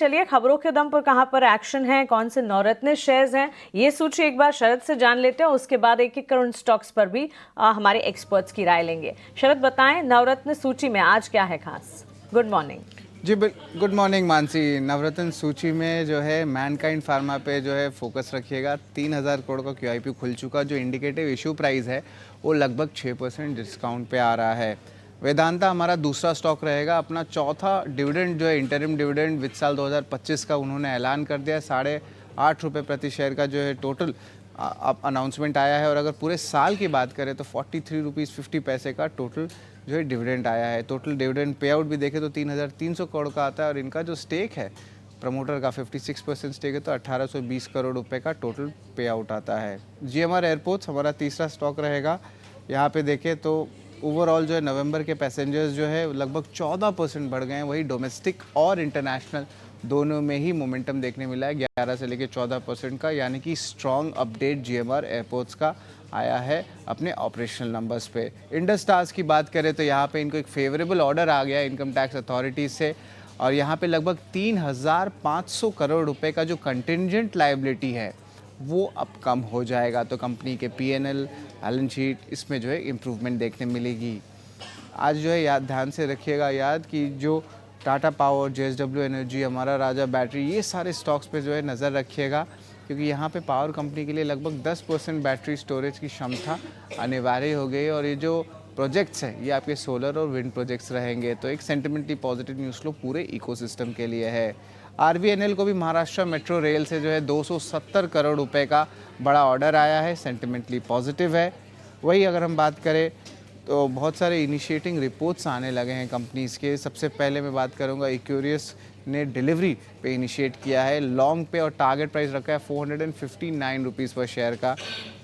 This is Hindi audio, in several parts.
चलिए खबरों के दम पर कहां पर एक्शन है, कौन से नवरत्न शेयर्स हैं, ये सूची एक बार शरद से जान लेते हैं। उसके बाद एक एक करोड़ स्टॉक्स पर भी हमारे एक्सपर्ट्स की राय लेंगे। शरद बताएं, नवरत्न सूची में आज क्या है खास? Good morning ji. Good morning Mansi. नवरत्न सूची में जो है मैनकाइंड फार्मा पे जो है फोकस रखिएगा। 3,000 करोड़ का QIP खुल चुका, जो इंडिकेटिव इशू प्राइस है वो लगभग 6% डिस्काउंट पे आ रहा है। वेदांता हमारा दूसरा स्टॉक रहेगा। अपना चौथा डिविडेंड जो है इंटरिम डिविडेंड वित्त साल 2025 का उन्होंने ऐलान कर दिया। 8.5 रुपये प्रति शेयर का जो है टोटल अनाउंसमेंट आया है। और अगर पूरे साल की बात करें तो 43 रुपीज़ 50 पैसे का टोटल जो है डिविडेंड आया है। टोटल डिविडेंड पे आउट भी देखें तो 3,300 करोड़ का आता है। और इनका जो स्टेक है प्रमोटर का 56% स्टेक है, तो 1,820 करोड़ रुपए का टोटल पे आउट आता है। GMR एयरपोर्ट्स हमारा तीसरा स्टॉक रहेगा। यहाँ पे देखें तो ओवरऑल जो है नवंबर के पैसेंजर्स जो है लगभग 14% बढ़ गए हैं। वही डोमेस्टिक और इंटरनेशनल दोनों में ही मोमेंटम देखने मिला है, 11 से लेकर 14% का, यानी कि स्ट्रॉन्ग अपडेट GMR एयरपोर्ट्स का आया है अपने ऑपरेशनल नंबर्स पे। इंडस टावर्स की बात करें तो यहाँ पे इनको एक फेवरेबल ऑर्डर आ गया इनकम टैक्स अथॉरिटीज से, और यहाँ पे लगभग 3,500 करोड़ रुपए का जो कंटिंजेंट लायबिलिटी है वो अब कम हो जाएगा। तो कंपनी के PNL बैलेंस शीट इसमें जो है इम्प्रूवमेंट देखने मिलेगी। आज जो है याद ध्यान से रखिएगा याद कि जो टाटा पावर, JSW एनर्जी, हमारा राजा बैटरी, ये सारे स्टॉक्स पे जो है नज़र रखिएगा, क्योंकि यहाँ पे पावर कंपनी के लिए लगभग 10% बैटरी स्टोरेज की क्षमता अनिवार्य हो गई। और ये जो प्रोजेक्ट्स हैं ये आपके सोलर और विंड प्रोजेक्ट्स रहेंगे। तो एक सेंटिमेंटली पॉजिटिव न्यूज़ फ्लो पूरे इकोसिस्टम के लिए है। RVNL को भी महाराष्ट्र मेट्रो रेल से जो है 270 करोड़ रुपए का बड़ा ऑर्डर आया है, सेंटिमेंटली पॉजिटिव है। वही अगर हम बात करें तो बहुत सारे इनिशिएटिंग रिपोर्ट्स आने लगे हैं कंपनीज़ के। सबसे पहले मैं बात करूंगा इक्यूरियस ने डिलीवरी पे इनिशिएट किया है। लॉन्ग पे और टारगेट प्राइस रखा है 459 रुपीज़ पर शेयर का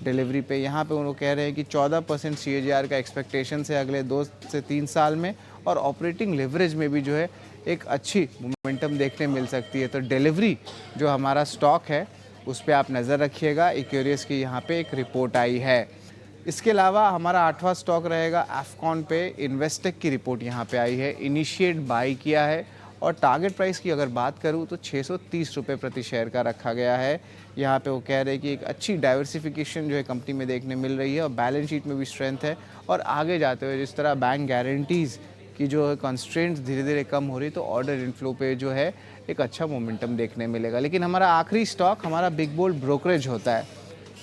डिलीवरी पे। यहाँ पे उन्होंने कह रहे हैं कि 14% CAGR का एक्सपेक्टेशन है अगले 2 से 3 साल में, और ऑपरेटिंग लेवरेज में भी जो है एक अच्छी मोमेंटम देखने मिल सकती है। तो डिलीवरी जो हमारा स्टॉक है उस पर आप नज़र रखिएगा। इक्यूरियस की यहाँ पे एक रिपोर्ट आई है। इसके अलावा हमारा 8वां स्टॉक रहेगा एफकॉन पे। इन्वेस्टेक की रिपोर्ट यहाँ पे आई है, इनिशिएट बाई किया है, और टारगेट प्राइस की अगर बात करूँ तो 630 रुपये प्रति शेयर का रखा गया है। यहाँ पे वो कह रहे हैं कि एक अच्छी डाइवर्सिफिकेशन जो है कंपनी में देखने मिल रही है, और बैलेंस शीट में भी स्ट्रेंथ है। और आगे जाते हुए जिस तरह बैंक गारंटीज़ की जो है कंस्ट्रेंट्स धीरे धीरे कम हो रही, तो ऑर्डर इनफ्लो पे जो है एक अच्छा मोमेंटम देखने मिलेगा। लेकिन हमारा आखिरी स्टॉक हमारा बिग बोल्ड ब्रोकरेज होता है,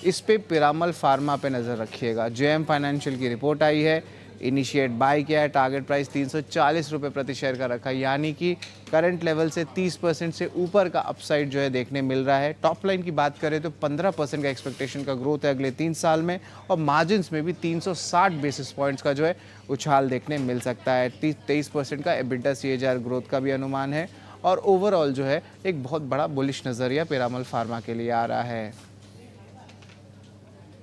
इस पे पिरामल फार्मा पे नज़र रखिएगा। JM फाइनेंशियल की रिपोर्ट आई है, इनिशिएट बाय किया है, टारगेट प्राइस 340 रुपये प्रति शेयर का रखा है, यानी कि करंट लेवल से 30% से ऊपर का अपसाइड जो है देखने मिल रहा है। टॉप लाइन की बात करें तो 15% का एक्सपेक्टेशन का ग्रोथ है अगले 3 साल में, और मार्जिन्स में भी 360 बेसिस पॉइंट्स का जो है उछाल देखने मिल सकता है। 23% का EBITDA CAGR ग्रोथ का भी अनुमान है, और ओवरऑल जो है एक बहुत बड़ा बुलिश नज़रिया पिरामल फार्मा के लिए आ रहा है।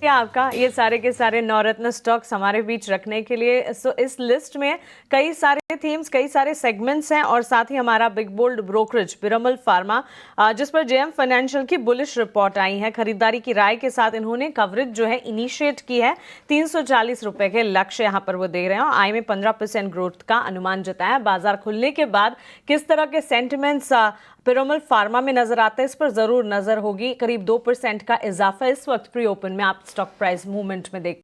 आपका ये सारे के सारे नवरत्न स्टॉक्स हमारे बीच रखने के लिए। सो इस लिस्ट में कई सारे थीम्स, कई सारे सेगमेंट्स हैं, और साथ ही हमारा big bold brokerage Piramal Pharma, जिस पर JM फाइनेंशियल की बुलिश रिपोर्ट आई है। खरीदारी की राय के साथ इन्होंने कवरेज जो है इनिशिएट की है। 340 रुपए के लक्ष्य यहाँ पर वो दे रहे हैं, और आय में 15% ग्रोथ का अनुमान जताया। बाजार खुलने के बाद किस तरह के सेंटिमेंट्स पिरामल फार्मा में नजर आता है, इस पर जरूर नजर होगी। करीब 2% का इजाफा इस वक्त प्री ओपन में आप स्टॉक प्राइस मूवमेंट में देख